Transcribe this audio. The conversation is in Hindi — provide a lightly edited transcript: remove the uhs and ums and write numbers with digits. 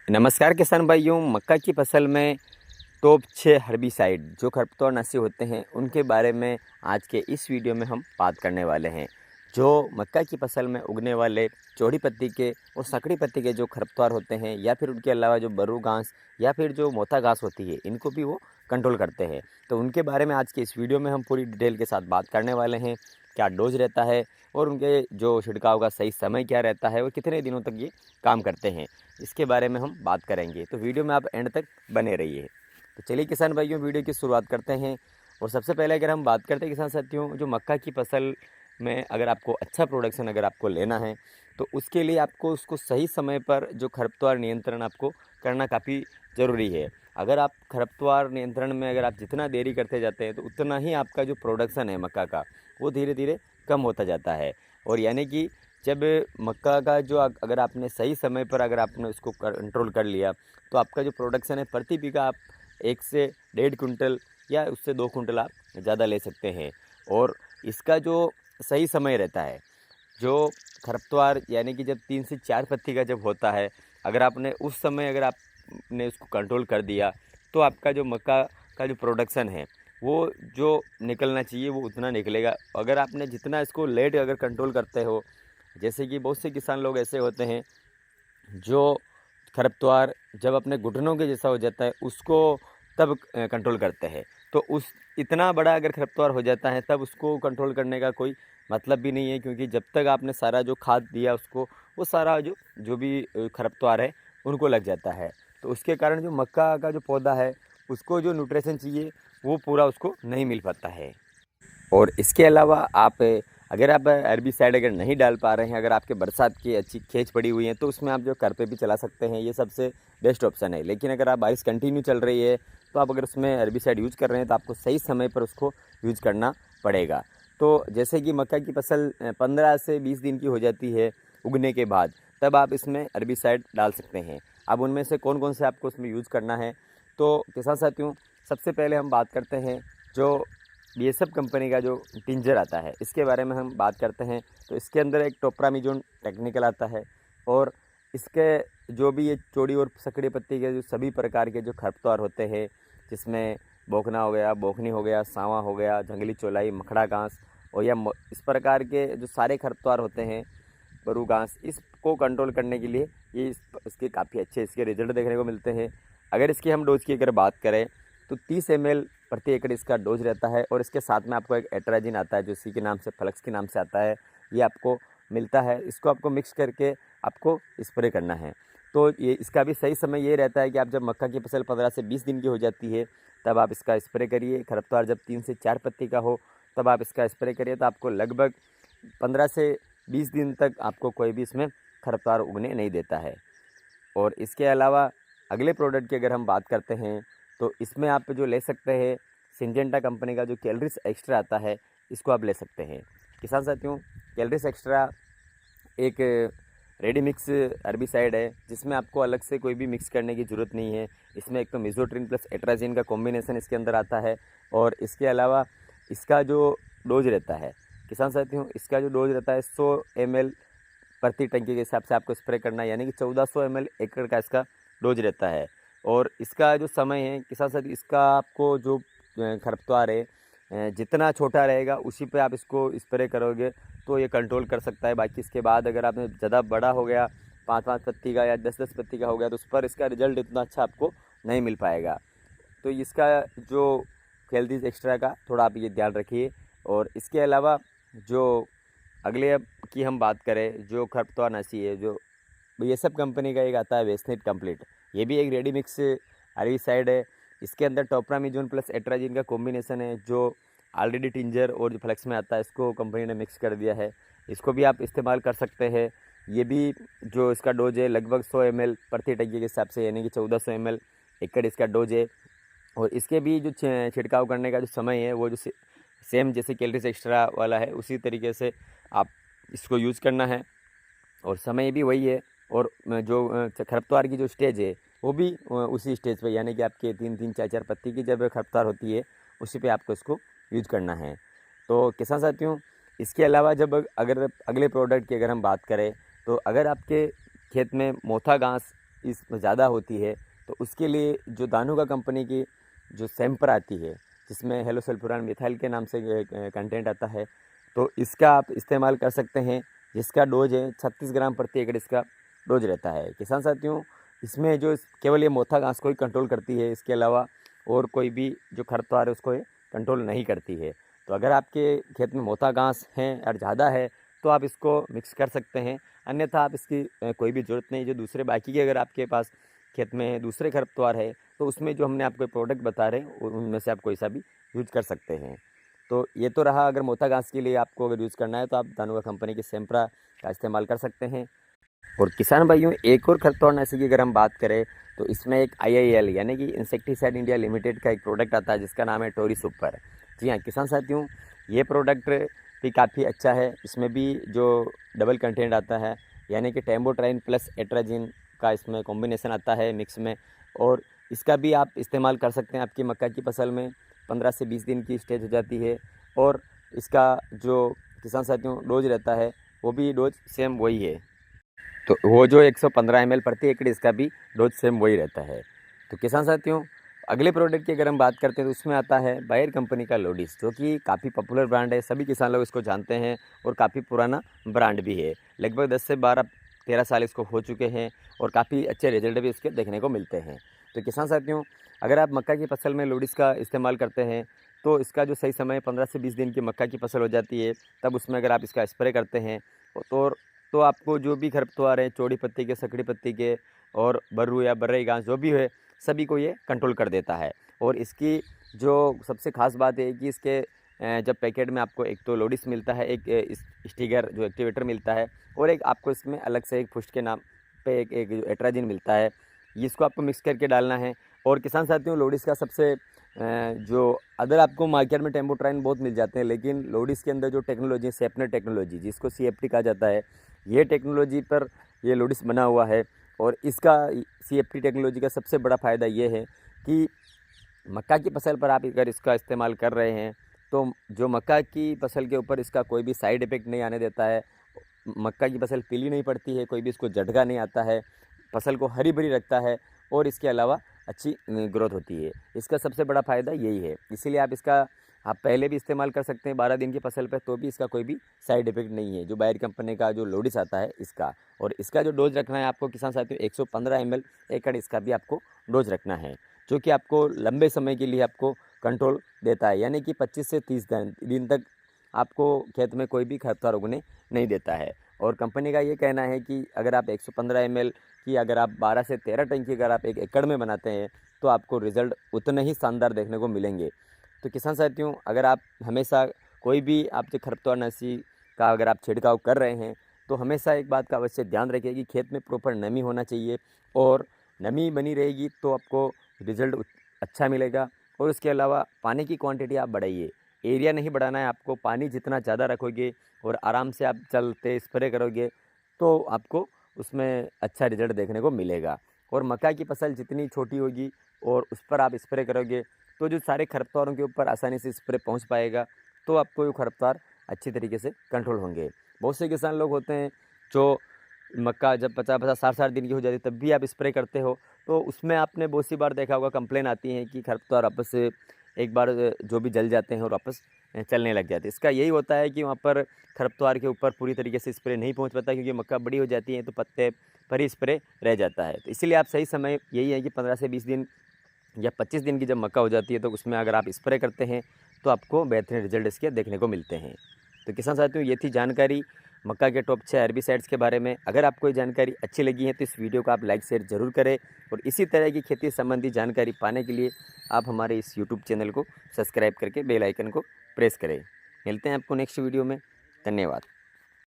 नमस्कार किसान भाइयों। मक्का की फसल में टॉप 6 हर्बिसाइड जो खरपतवारनाशी होते हैं उनके बारे में आज के इस वीडियो में हम बात करने वाले हैं। जो मक्का की फसल में उगने वाले चौड़ी पत्ती के और सकड़ी पत्ती के जो खरपतवार होते हैं या फिर उनके अलावा जो बरू घास या फिर जो मोथा घास होती है इनको भी वो कंट्रोल करते हैं। तो उनके बारे में आज के इस वीडियो में हम पूरी डिटेल के साथ बात करने वाले हैं। क्या डोज रहता है और उनके जो छिड़काव का सही समय क्या रहता है और कितने दिनों तक ये काम करते हैं, इसके बारे में हम बात करेंगे। तो वीडियो में आप एंड तक बने रहिए। तो चलिए किसान भाइयों, वीडियो की शुरुआत करते हैं। और सबसे पहले अगर हम बात करते हैं किसान साथियों, जो मक्का की फसल में अगर आपको अच्छा प्रोडक्शन अगर आपको लेना है तो उसके लिए आपको उसको सही समय पर जो खरपतवार नियंत्रण आपको करना काफ़ी ज़रूरी है। अगर आप खरपतवार नियंत्रण में अगर आप जितना देरी करते जाते हैं तो उतना ही आपका जो प्रोडक्शन है मक्का का वो धीरे धीरे कम होता जाता है। और यानी कि जब मक्का का जो अगर आपने सही समय पर अगर आपने उसको कंट्रोल कर लिया तो आपका जो प्रोडक्शन है प्रति बीघा आप 1 से 1.5 कुंटल या उससे 2 कुंटल आप ज़्यादा ले सकते हैं। और इसका जो सही समय रहता है, जो खरपतवार यानी कि जब 3 से 4 पत्ती का जब होता है, अगर आपने उस समय अगर आपने उसको कंट्रोल कर दिया तो आपका जो मक्का का जो प्रोडक्शन है वो जो निकलना चाहिए वो उतना निकलेगा। अगर आपने जितना इसको लेट अगर कंट्रोल करते हो, जैसे कि बहुत से किसान लोग ऐसे होते हैं जो खरपतवार जब अपने घुटनों के जैसा हो जाता है उसको तब कंट्रोल करते हैं। तो उस इतना बड़ा अगर खरपतवार हो जाता है तब उसको कंट्रोल करने का कोई मतलब भी नहीं है, क्योंकि जब तक आपने सारा जो खाद दिया उसको वो सारा जो जो भी खरपतवार है उनको लग जाता है। तो उसके कारण जो मक्का का जो पौधा है उसको जो न्यूट्रिशन चाहिए वो पूरा उसको नहीं मिल पाता है। और इसके अलावा आप अगर आप हेर्बिसाइड अगर नहीं डाल पा रहे हैं, अगर आपके बरसात की अच्छी खेच पड़ी हुई है तो उसमें आप जो करपे भी चला सकते हैं, ये सबसे बेस्ट ऑप्शन है। लेकिन अगर आप बारिश कंटिन्यू चल रही है तो आप अगर उसमें हेर्बिसाइड यूज़ कर रहे हैं तो आपको सही समय पर उसको यूज़ करना पड़ेगा। तो जैसे कि मक्का की फसल 15 से 20 दिन की हो जाती है उगने के बाद, तब आप इसमें हेर्बिसाइड डाल सकते हैं। अब उनमें से कौन कौन से आपको उसमें यूज़ करना है, तो किसान साथियों सबसे पहले हम बात करते हैं जो बीएसएफ कंपनी का जो टिंजर आता है इसके बारे में हम बात करते हैं। तो इसके अंदर एक टोप्रामिजोन टेक्निकल आता है और इसके जो भी ये चौड़ी और सकड़ी पत्ती के जो सभी प्रकार के जो खरपतवार होते हैं, जिसमें बोखना हो गया, बोखनी हो गया, सांवा हो गया, जंगली चौलाई, मखड़ा घास और या इस प्रकार के जो सारे खरपतवार होते हैं, बरू घास, इसको कंट्रोल करने के लिए ये इसके काफ़ी अच्छे इसके रिजल्ट देखने को मिलते हैं। अगर इसकी हम डोज की अगर बात करें तो 30 ml प्रति एकड़ इसका डोज रहता है। और इसके साथ में आपको एक एट्राजिन आता है जो इसी के नाम से फ्लक्स के नाम से आता है, ये आपको मिलता है। इसको आपको मिक्स करके आपको स्प्रे करना है। तो ये इसका भी सही समय ये रहता है कि आप जब मक्का की फसल 15 से 20 दिन की हो जाती है तब आप इसका स्प्रे करिए। खरपतवार जब 3 से 4 पत्ती का हो तब आप इसका स्प्रे करिए, तो आपको लगभग 15 से 20 दिन तक आपको कोई भी इसमें खरपतवार उगने नहीं देता है। और इसके अलावा अगले प्रोडक्ट की अगर हम बात करते हैं तो इसमें आप जो ले सकते हैं सिंजेंटा कंपनी का जो कैलरीज एक्स्ट्रा आता है, इसको आप ले सकते हैं। किसान साथियों, कैलरीज एक्स्ट्रा एक रेडी मिक्स हर्बिसाइड है जिसमें आपको अलग से कोई भी मिक्स करने की ज़रूरत नहीं है। इसमें एक तो मेसोट्रिन प्लस एट्राजिन का कॉम्बिनेशन इसके अंदर आता है। और इसके अलावा इसका जो डोज रहता है किसान साथियों, इसका जो डोज रहता है 100 ml प्रति टंकी के हिसाब से आपको स्प्रे करना है, यानी कि 1400 ml एकड़ का इसका डोज रहता है। और इसका जो समय है किसान साथी, इसका आपको जो खरपतवार है जितना छोटा रहेगा उसी पे आप इसको स्प्रे करोगे तो ये कंट्रोल कर सकता है। बाकी इसके बाद अगर आपने ज़्यादा बड़ा हो गया 5-5 पत्ती का या 10-10 पत्ती का हो गया तो उस पर इसका रिजल्ट इतना अच्छा आपको नहीं मिल पाएगा। तो इसका जो हेल्थ एक्स्ट्रा का थोड़ा आप ये ध्यान रखिए। और इसके अलावा जो अगले अब की हम बात करें जो खरपतवारनाशी है, जो बीएसएफ कंपनी का एक आता है वेस्टनेट कंप्लीट, ये भी एक रेडी मिक्स हर्बिसाइड है। इसके अंदर टोप्रामिजोन प्लस एट्राजिन का कॉम्बिनेशन है जो ऑलरेडी टिंजर और जो फ्लेक्स में आता है इसको कंपनी ने मिक्स कर दिया है। इसको भी आप इस्तेमाल कर सकते हैं। ये भी जो इसका डोज है लगभग 100 ml प्रति टंकी के हिसाब से, यानी कि 1400 ml एकड़ इसका डोज है। और इसके भी जो छिड़काव करने का जो समय है वो जो सेम जैसे कैलरीज एक्स्ट्रा वाला है उसी तरीके से आप इसको यूज़ करना है। और समय भी वही है। और जो खरपतवार की जो स्टेज है वो भी उसी स्टेज पे, यानी कि आपके 3-3 4-4 पत्ती की जब खरपतवार होती है उसी पे आपको इसको यूज करना है। तो किसान साथियों, इसके अलावा जब अगर अगले प्रोडक्ट की अगर हम बात करें तो अगर आपके खेत में मोथा घास इसमें ज़्यादा होती है तो उसके लिए जो दानुका कंपनी की जो सैंपर आती है जिसमें हेलोसल्फ्यूरान मिथाइल के नाम से कंटेंट आता है, तो इसका आप इस्तेमाल कर सकते हैं, जिसका डोज है 36 ग्राम प्रति एकड़ इसका डोज रहता है। किसान साथियों, इसमें जो केवल ये मोथा घास को ही कंट्रोल करती है, इसके अलावा और कोई भी जो खरपतवार है उसको ये कंट्रोल नहीं करती है। तो अगर आपके खेत में मोथा घास है और ज़्यादा है तो आप इसको मिक्स कर सकते हैं, अन्यथा आप इसकी कोई भी ज़रूरत नहीं। जो दूसरे बाकी के अगर आपके पास खेत में दूसरे खरपतवार है तो उसमें जो हमने आपको प्रोडक्ट बता रहे हैं उनमें से आप कोई सा भी यूज कर सकते हैं। तो ये तो रहा, अगर मोथा घास के लिए आपको अगर यूज़ करना है तो आप दानुका कंपनी की सेम्प्रा का इस्तेमाल कर सकते हैं। और किसान भाइयों, एक और खरपतवारनाशी की अगर हम बात करें तो इसमें एक IIL यानी कि इंसेक्टिसाइड इंडिया लिमिटेड का एक प्रोडक्ट आता है जिसका नाम है टोरी सुपर। जी हाँ किसान साथियों, ये प्रोडक्ट भी काफ़ी अच्छा है। इसमें भी जो डबल कंटेंट आता है यानी कि टेम्बोट्राइन प्लस एट्राजिन का इसमें कॉम्बिनेशन आता है मिक्स में, और इसका भी आप इस्तेमाल कर सकते हैं आपकी मक्का की फसल में। 15 से 20 दिन की स्टेज हो जाती है और इसका जो किसान साथियों डोज रहता है वो भी डोज सेम वही है। तो वो जो 115 ml प्रति एकड़ इसका भी डोज सेम वही रहता है। तो किसान साथियों, अगले प्रोडक्ट की अगर हम बात करते हैं तो उसमें आता है बायर कंपनी का लोडिस, जो कि काफ़ी पॉपुलर ब्रांड है, सभी किसान लोग इसको जानते हैं और काफ़ी पुराना ब्रांड भी है। लगभग 10 से 12-13 साल इसको हो चुके हैं और काफ़ी अच्छे रिजल्ट भी इसके देखने को मिलते हैं। तो किसान साथियों, अगर आप मक्का की फसल में लोडिस का इस्तेमाल करते हैं तो इसका जो सही समय 15 से 20 दिन की मक्का की फसल हो जाती है, तब उसमें अगर आप इसका स्प्रे करते हैं तो आपको जो भी खरपतवार है, चौड़ी पत्ती के, सकड़ी पत्ती के और बर्रू या बर्रई घास जो भी है, सभी को ये कंट्रोल कर देता है। और इसकी जो सबसे ख़ास बात है कि इसके जब पैकेट में आपको एक तो लोडिस मिलता है, एक स्टिगर जो एक्टिवेटर मिलता है, और एक आपको इसमें अलग से एक पुष्ट के नाम पे एक जो एट्राजिन मिलता है, इसको आपको मिक्स करके डालना है। और किसान साथियों, लोडिस का सबसे जो अदर आपको मार्केट में टेम्बोट्राइन बहुत मिल जाते हैं, लेकिन लोडिस के अंदर जो टेक्नोलॉजी है, सेपनर टेक्नोलॉजी जिसको CFT कहा जाता है, ये टेक्नोलॉजी पर ये लोडिस बना हुआ है। और इसका CFT टेक्नोलॉजी का सबसे बड़ा फ़ायदा ये है कि मक्का की फसल पर आप अगर इसका इस्तेमाल कर रहे हैं तो जो मक्का की फसल के ऊपर इसका कोई भी साइड इफ़ेक्ट नहीं आने देता है। मक्का की फसल पीली नहीं पड़ती है, कोई भी इसको झटका नहीं आता है, फसल को हरी भरी रखता है और इसके अलावा अच्छी ग्रोथ होती है। इसका सबसे बड़ा फ़ायदा यही है, इसीलिए आप पहले भी इस्तेमाल कर सकते हैं 12 दिन की फसल पे, तो भी इसका कोई भी साइड इफ़ेक्ट नहीं है। जो बायर कंपनी का जो लोडिस आता है इसका, और इसका जो डोज रखना है आपको किसान साथियों 115 ml एकड़ इसका भी आपको डोज रखना है, जो कि आपको लंबे समय के लिए आपको कंट्रोल देता है, यानी कि 25 से 30 दिन तक आपको खेत में कोई भी खरपतवार उगने नहीं देता है। और कंपनी का ये कहना है कि अगर आप 115 ml की अगर आप 12 से 13 टंकी अगर आप एक एकड़ में बनाते हैं तो आपको रिज़ल्ट उतने ही शानदार देखने को मिलेंगे। तो किसान साथियों, अगर आप हमेशा कोई भी आप जो खरपतवारनाशी का अगर आप छिड़काव कर रहे हैं तो हमेशा एक बात का अवश्य ध्यान रखिए कि खेत में प्रॉपर नमी होना चाहिए, और नमी बनी रहेगी तो आपको रिज़ल्ट अच्छा मिलेगा। और उसके अलावा पानी की क्वांटिटी आप बढ़ाइए, एरिया नहीं बढ़ाना है आपको, पानी जितना ज़्यादा रखोगे और आराम से आप चलते स्प्रे करोगे तो आपको उसमें अच्छा रिजल्ट देखने को मिलेगा। और मक्का की फसल जितनी छोटी होगी और उस पर आप स्प्रे करोगे तो जो सारे खरपतवारों के ऊपर आसानी से स्प्रे पहुंच पाएगा, तो आपको ये खरपतवार अच्छी तरीके से कंट्रोल होंगे। बहुत से किसान लोग होते हैं जो मक्का जब 50-50 60-60 दिन की हो जाती है तब भी आप स्प्रे करते हो, तो उसमें आपने बहुत सी बार देखा होगा कंप्लेन आती है कि खरपतवार वापस एक बार जो भी जल जाते हैं और वापस चलने लग जाते हैं। इसका यही होता है कि वहाँ पर खरपतवार के ऊपर पूरी तरीके से स्प्रे नहीं पहुँच पाता, क्योंकि मक्का बड़ी हो जाती है तो पत्ते पर ही स्प्रे रह जाता है। तो इसीलिए आप सही समय यही है कि 15 से 20 दिन या 25 दिन की जब मक्का हो जाती है तो उसमें अगर आप स्प्रे करते हैं तो आपको बेहतरीन रिजल्ट इसके देखने को मिलते हैं। तो किसान साथियों, ये थी जानकारी मक्का के टॉप 6 हेर्बिसाइड्स के बारे में। अगर आपको ये जानकारी अच्छी लगी है तो इस वीडियो को आप लाइक शेयर ज़रूर करें, और इसी तरह की खेती संबंधी जानकारी पाने के लिए आप हमारे इस यूट्यूब चैनल को सब्सक्राइब करके बेल आइकन को प्रेस करें। मिलते हैं आपको नेक्स्ट वीडियो में। धन्यवाद।